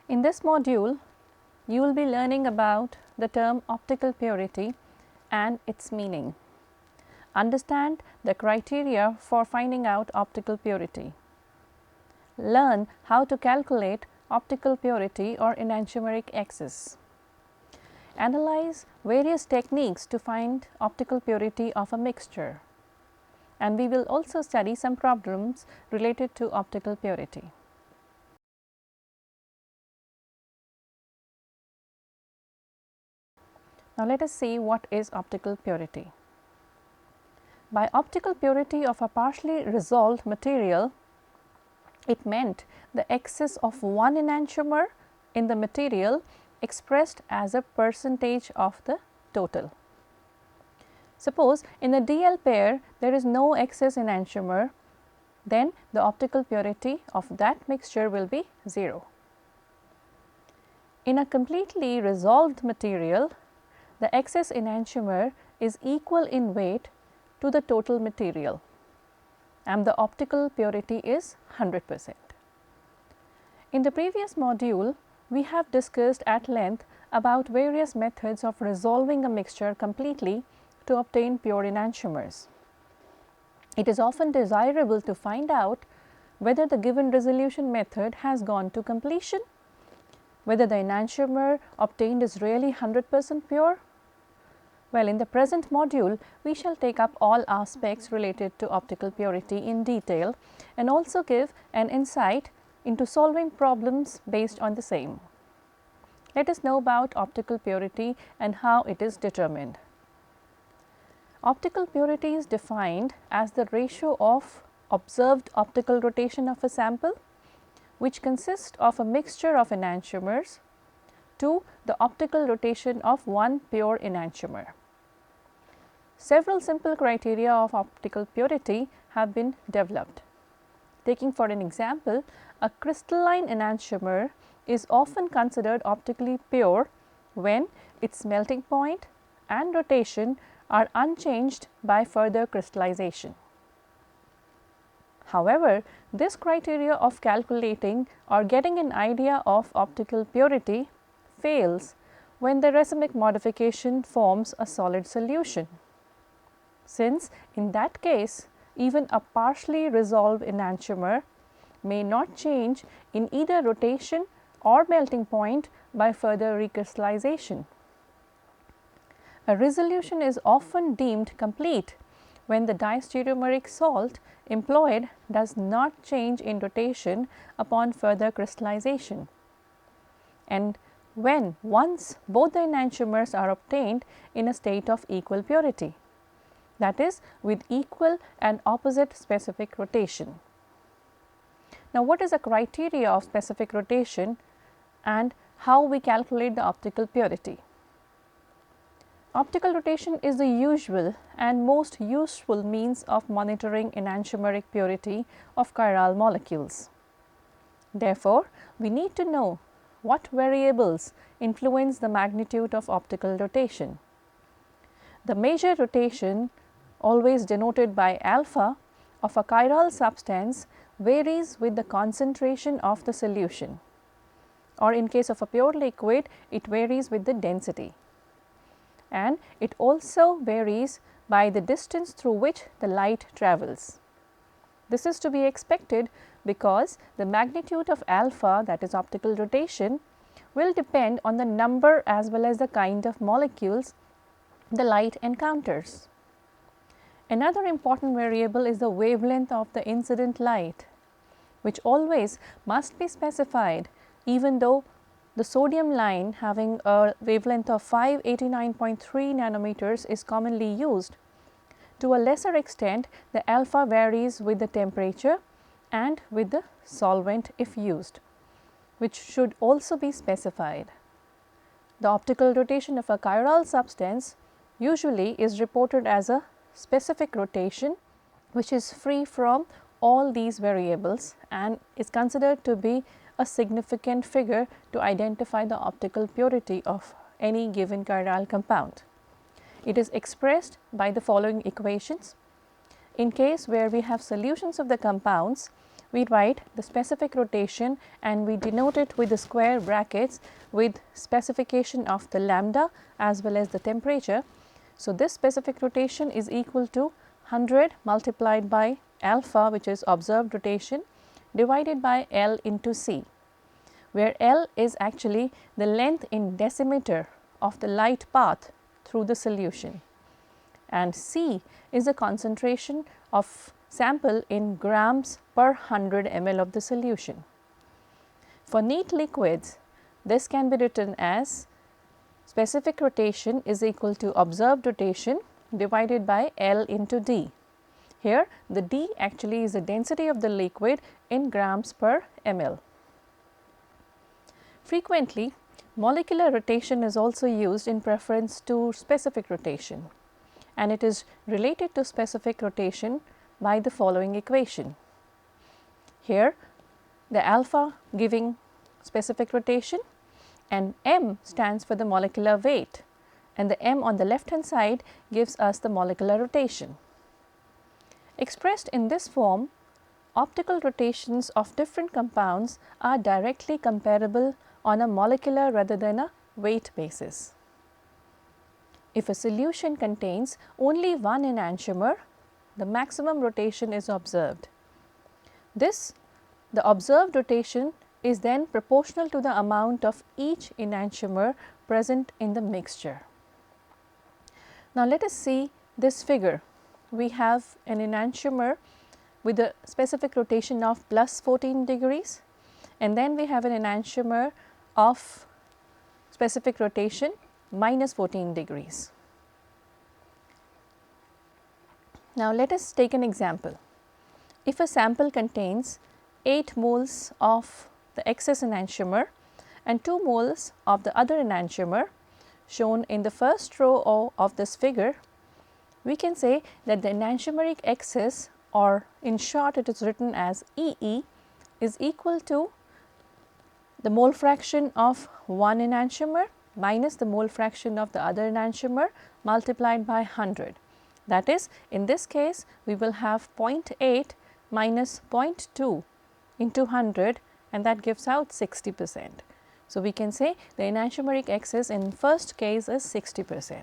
In this module, you will be learning about the term optical purity and its meaning. Understand the criteria for finding out optical purity. Learn how to calculate optical purity or enantiomeric excess. Analyze various techniques to find optical purity of a mixture. And we will also study some problems related to optical purity. Now, let us see what is optical purity. By optical purity of a partially resolved material, it meant the excess of one enantiomer in the material expressed as a percentage of the total. Suppose in the DL pair there is no excess enantiomer, then the optical purity of that mixture will be 0. In a completely resolved material, the excess enantiomer is equal in weight to the total material and the optical purity is 100%. In the previous module, we have discussed at length about various methods of resolving a mixture completely to obtain pure enantiomers. It is often desirable to find out whether the given resolution method has gone to completion, whether the enantiomer obtained is really 100% pure. Well, in the present module, we shall take up all aspects related to optical purity in detail and also give an insight into solving problems based on the same. Let us know about optical purity and how it is determined. Optical purity is defined as the ratio of observed optical rotation of a sample, which consists of a mixture of enantiomers, to the optical rotation of one pure enantiomer. Several simple criteria of optical purity have been developed. Taking for an example, a crystalline enantiomer is often considered optically pure when its melting point and rotation are unchanged by further crystallization. However, this criteria of calculating or getting an idea of optical purity fails when the racemic modification forms a solid solution, since in that case even a partially resolved enantiomer may not change in either rotation or melting point by further recrystallization. A resolution is often deemed complete when the distereomeric salt employed does not change in rotation upon further crystallization, and when once both the enantiomers are obtained in a state of equal purity, that is, with equal and opposite specific rotation. Now, what is the criteria of specific rotation and how we calculate the optical purity? Optical rotation is the usual and most useful means of monitoring enantiomeric purity of chiral molecules. Therefore, we need to know what variables influence the magnitude of optical rotation. The major rotation, always denoted by alpha, of a chiral substance varies with the concentration of the solution, or in case of a pure liquid, it varies with the density, and it also varies by the distance through which the light travels. This is to be expected because the magnitude of alpha, that is optical rotation, will depend on the number as well as the kind of molecules the light encounters. Another important variable is the wavelength of the incident light, which always must be specified, even though the sodium line having a wavelength of 589.3 nanometers is commonly used. To a lesser extent, the alpha varies with the temperature and with the solvent if used, which should also be specified. The optical rotation of a chiral substance usually is reported as a specific rotation, which is free from all these variables and is considered to be a significant figure to identify the optical purity of any given chiral compound. It is expressed by the following equations. In case where we have solutions of the compounds, we write the specific rotation and we denote it with the square brackets with specification of the lambda as well as the temperature. So, this specific rotation is equal to 100 multiplied by alpha, which is observed rotation, divided by L into C, where L is actually the length in decimeter of the light path through the solution, and C is the concentration of sample in grams per 100 ml of the solution. For neat liquids, this can be written as specific rotation is equal to observed rotation divided by L into D. Here the D actually is the density of the liquid in grams per ml. Frequently, molecular rotation is also used in preference to specific rotation, and it is related to specific rotation by the following equation. Here the alpha giving specific rotation and m stands for the molecular weight, and the m on the left hand side gives us the molecular rotation. Expressed in this form, optical rotations of different compounds are directly comparable on a molecular rather than a weight basis. If a solution contains only one enantiomer, the maximum rotation is observed. The observed rotation is then proportional to the amount of each enantiomer present in the mixture. Now, let us see this figure. We have an enantiomer with a specific rotation of plus 14 degrees, and then we have an enantiomer of specific rotation minus 14 degrees. Now, let us take an example. If a sample contains 8 moles of the excess enantiomer and 2 moles of the other enantiomer shown in the first row of this figure, we can say that the enantiomeric excess, or in short it is written as EE, is equal to the mole fraction of one enantiomer minus the mole fraction of the other enantiomer multiplied by 100. That is, in this case we will have 0.8 minus 0.2 into 100, and that gives out 60%. So, we can say the enantiomeric excess in first case is 60%.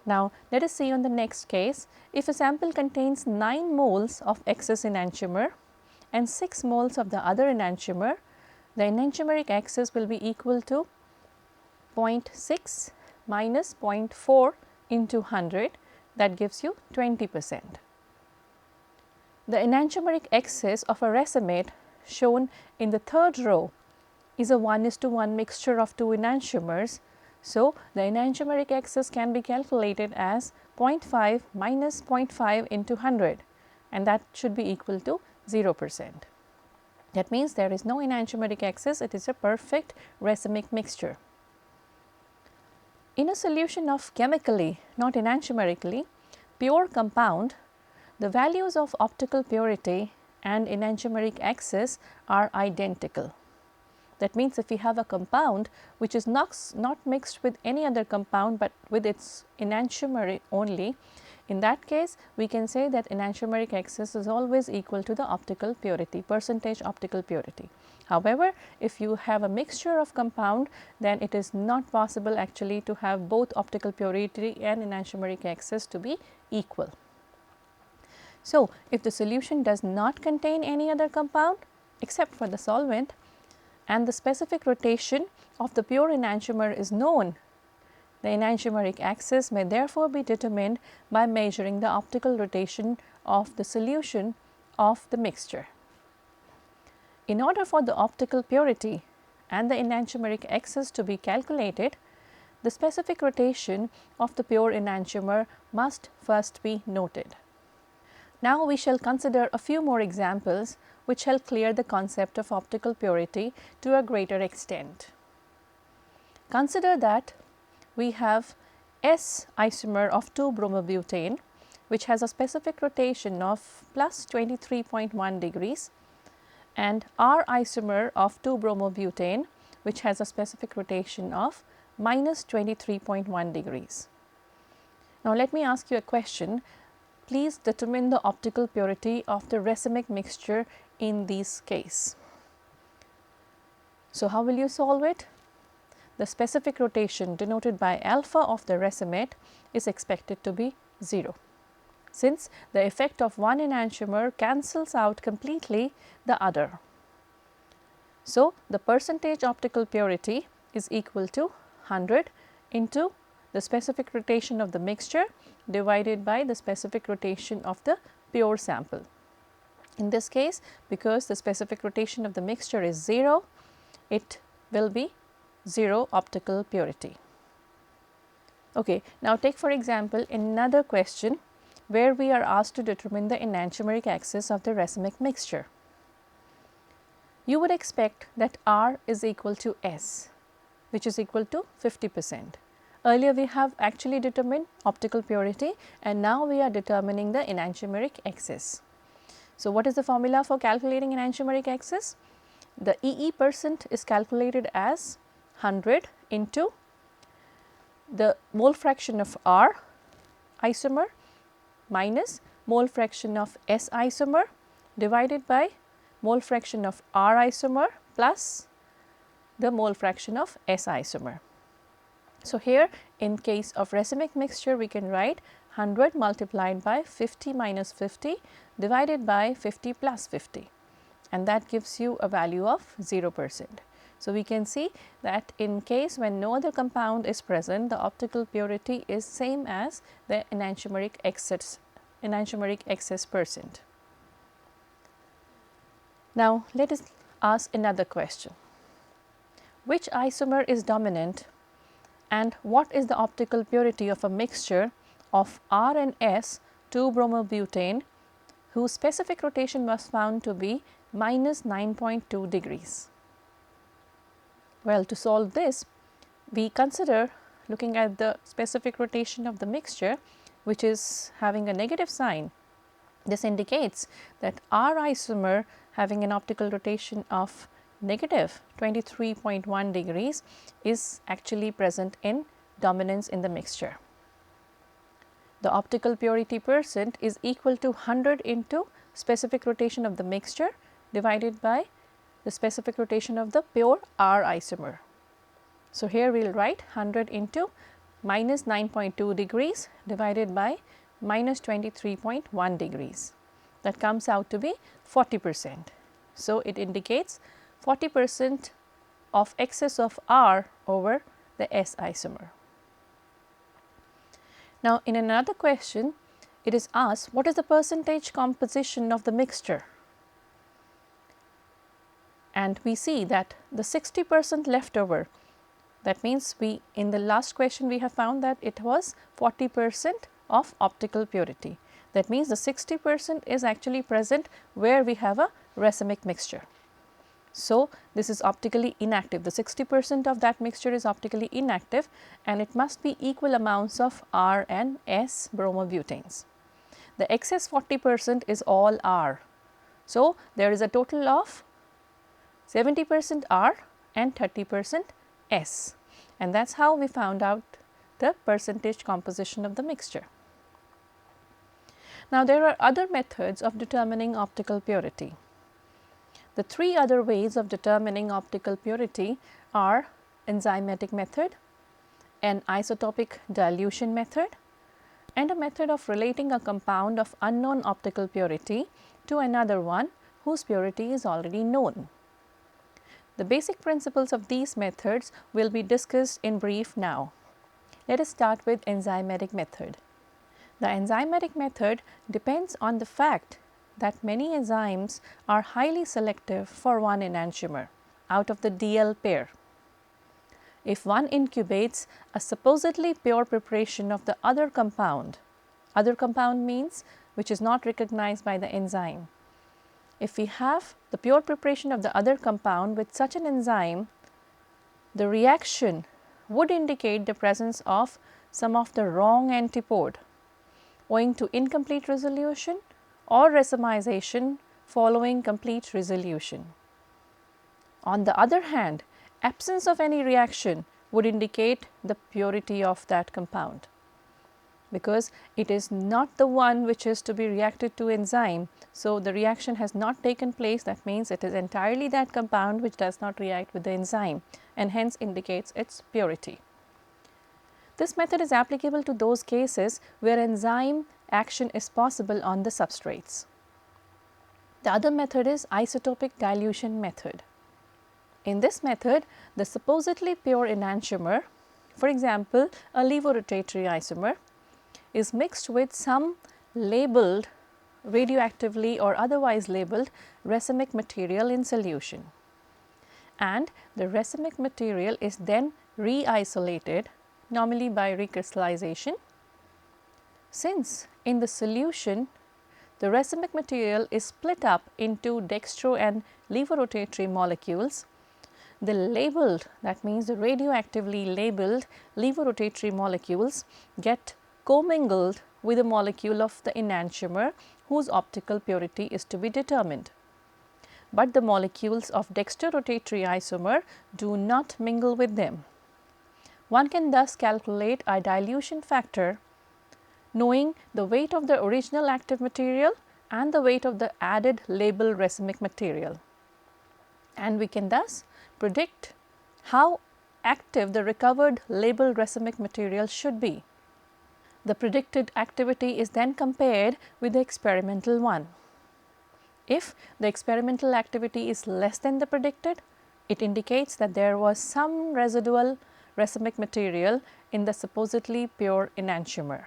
Now, let us see on the next case. If a sample contains 9 moles of excess enantiomer and 6 moles of the other enantiomer, the enantiomeric excess will be equal to 0.6 minus 0.4 into 100, that gives you 20%. The enantiomeric excess of a racemate shown in the third row is a 1:1 mixture of 2 enantiomers. So, the enantiomeric excess can be calculated as 0.5 minus 0.5 into 100, and that should be equal to 0%. That means there is no enantiomeric excess, it is a perfect racemic mixture. In a solution of chemically, not enantiomerically, pure compound, the values of optical purity and enantiomeric excess are identical. That means, if we have a compound which is not mixed with any other compound, but with its enantiomer only, in that case we can say that enantiomeric excess is always equal to the optical purity, percentage optical purity. However, if you have a mixture of compound, then it is not possible actually to have both optical purity and enantiomeric excess to be equal. So, if the solution does not contain any other compound except for the solvent, and the specific rotation of the pure enantiomer is known, the enantiomeric excess may therefore be determined by measuring the optical rotation of the solution of the mixture. In order for the optical purity and the enantiomeric excess to be calculated, the specific rotation of the pure enantiomer must first be noted. Now, we shall consider a few more examples which help clear the concept of optical purity to a greater extent. Consider that we have S isomer of 2-bromobutane, which has a specific rotation of plus 23.1 degrees, and R isomer of 2-bromobutane, which has a specific rotation of minus 23.1 degrees. Now, let me ask you a question. Please determine the optical purity of the racemic mixture in this case. So, how will you solve it? The specific rotation denoted by alpha of the racemate is expected to be 0, since the effect of one enantiomer cancels out completely the other. So, the percentage optical purity is equal to 100 into the specific rotation of the mixture divided by the specific rotation of the pure sample. In this case, because the specific rotation of the mixture is 0, it will be 0 optical purity. Okay. Now, take for example, another question where we are asked to determine the enantiomeric axis of the racemic mixture. You would expect that R is equal to S, which is equal to 50%. Earlier we have actually determined optical purity, and now we are determining the enantiomeric axis. So, what is the formula for calculating enantiomeric axis? The EE% is calculated as 100 into the mole fraction of R isomer minus mole fraction of S isomer divided by mole fraction of R isomer plus the mole fraction of S isomer. So, here in case of racemic mixture we can write 100 multiplied by 50 minus 50 divided by 50 plus 50, and that gives you a value of 0%. So, we can see that in case when no other compound is present, the optical purity is same as the enantiomeric excess percent. Now, let us ask another question. Which isomer is dominant, and what is the optical purity of a mixture of R and S 2-bromobutane whose specific rotation was found to be minus 9.2 degrees? Well, to solve this, we consider looking at the specific rotation of the mixture, which is having a negative sign. This indicates that R isomer having an optical rotation of negative 23.1 degrees is actually present in dominance in the mixture. The optical purity percent is equal to 100 into specific rotation of the mixture divided by the specific rotation of the pure R isomer. So, here we will write 100 into minus 9.2 degrees divided by minus 23.1 degrees. That comes out to be 40%. So, it indicates 40% of excess of R over the S isomer. Now, in another question, it is asked what is the percentage composition of the mixture, and we see that the 60% left over, that means we in the last question we have found that it was 40% of optical purity. That means the 60% is actually present where we have a racemic mixture. So, this is optically inactive. The 60% of that mixture is optically inactive, and it must be equal amounts of R and S bromobutanes. The excess 40% is all R. So, there is a total of 70% R and 30% S, and that is how we found out the percentage composition of the mixture. Now, there are other methods of determining optical purity. The three other ways of determining optical purity are enzymatic method, an isotopic dilution method, and a method of relating a compound of unknown optical purity to another one whose purity is already known. The basic principles of these methods will be discussed in brief now. Let us start with enzymatic method. The enzymatic method depends on the fact that many enzymes are highly selective for one enantiomer out of the DL pair. If one incubates a supposedly pure preparation of the other compound means which is not recognized by the enzyme. If we have the pure preparation of the other compound with such an enzyme, the reaction would indicate the presence of some of the wrong antipode owing to incomplete resolution or racemization following complete resolution. On the other hand, absence of any reaction would indicate the purity of that compound. because it is not the one which is to be reacted to enzyme. So, the reaction has not taken place, that means it is entirely that compound which does not react with the enzyme and hence indicates its purity. This method is applicable to those cases where enzyme action is possible on the substrates. The other method is isotopic dilution method. In this method, the supposedly pure enantiomer, for example, a levorotatory isomer, is mixed with some labeled radioactively or otherwise labeled racemic material in solution, and the racemic material is then re-isolated, normally by recrystallization. Since in the solution the racemic material is split up into dextro and levorotatory molecules, the labeled, that means the radioactively labeled levorotatory molecules get commingled with a molecule of the enantiomer whose optical purity is to be determined. But the molecules of dextrorotatory isomer do not mingle with them. One can thus calculate a dilution factor knowing the weight of the original active material and the weight of the added labeled racemic material, and we can thus predict how active the recovered labeled racemic material should be. The predicted activity is then compared with the experimental one. If the experimental activity is less than the predicted, it indicates that there was some residual racemic material in the supposedly pure enantiomer.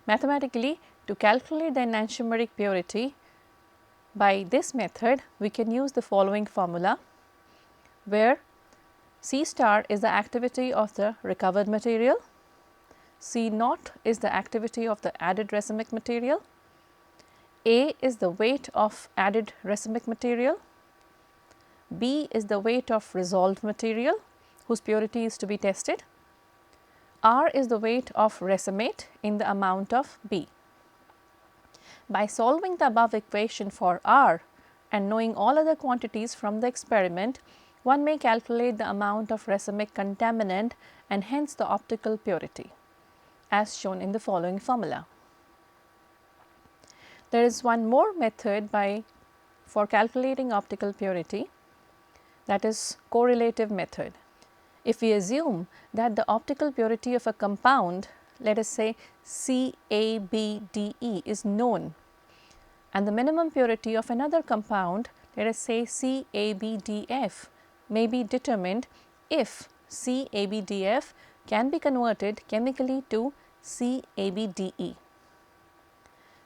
Mathematically, to calculate the enantiomeric purity by this method, we can use the following formula, where C star is the activity of the recovered material, C naught is the activity of the added racemic material, A is the weight of added racemic material, B is the weight of resolved material whose purity is to be tested, R is the weight of racemate in the amount of B. By solving the above equation for R and knowing all other quantities from the experiment, one may calculate the amount of racemic contaminant and hence the optical purity, as shown in the following formula. There is one more method for calculating optical purity, that is correlative method. If we assume that the optical purity of a compound, let us say CABDE, is known, and the minimum purity of another compound, let us say CABDF, may be determined if CABDF can be converted chemically to CABDE.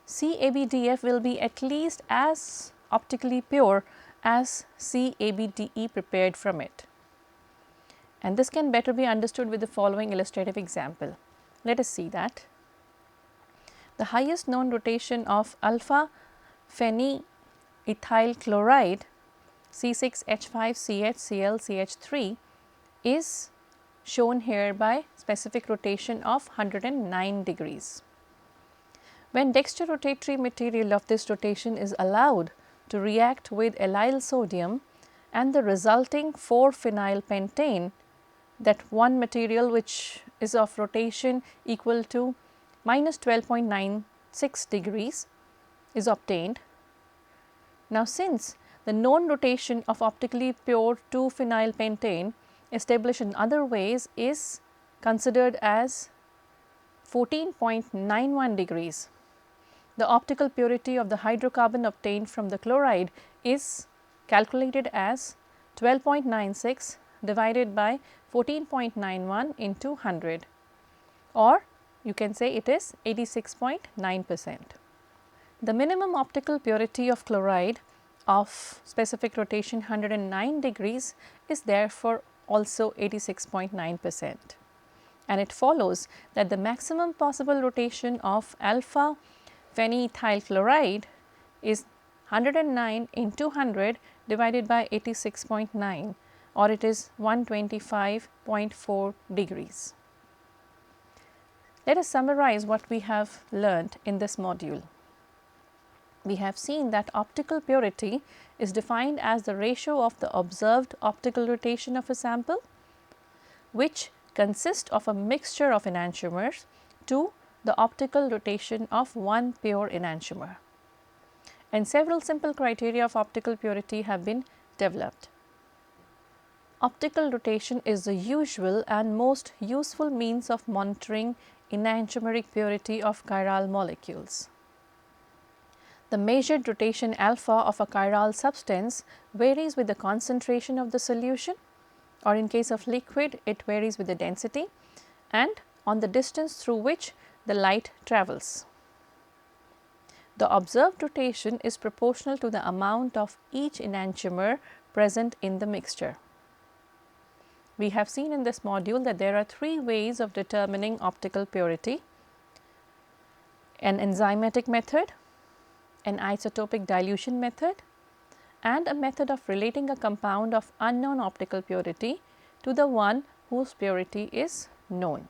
CABDF will be at least as optically pure as CABDE prepared from it. And this can better be understood with the following illustrative example. Let us see that. The highest known rotation of alpha phenethyl chloride C6H5CHClCH3 is shown here by specific rotation of 109 degrees. When dextrorotatory material of this rotation is allowed to react with allyl sodium and the resulting 4-phenylpentane, that one material which is of rotation equal to minus 12.96 degrees is obtained. Now, since the known rotation of optically pure 2-phenylpentane established in other ways is considered as 14.91 degrees, the optical purity of the hydrocarbon obtained from the chloride is calculated as 12.96 divided by 14.91 into 100, or you can say it is 86.9%. The minimum optical purity of chloride of specific rotation 109 degrees is therefore also 86.9%, and it follows that the maximum possible rotation of alpha phenethyl chloride is 109 into 100 divided by 86.9, or it is 125.4 degrees. Let us summarize what we have learnt in this module. We have seen that optical purity is defined as the ratio of the observed optical rotation of a sample, which consists of a mixture of enantiomers to the optical rotation of one pure enantiomer. And several simple criteria of optical purity have been developed. Optical rotation is the usual and most useful means of monitoring enantiomeric purity of chiral molecules. The measured rotation alpha of a chiral substance varies with the concentration of the solution, or in case of liquid it varies with the density and on the distance through which the light travels. The observed rotation is proportional to the amount of each enantiomer present in the mixture. We have seen in this module that there are three ways of determining optical purity: an enzymatic method, an isotopic dilution method, and a method of relating a compound of unknown optical purity to the one whose purity is known.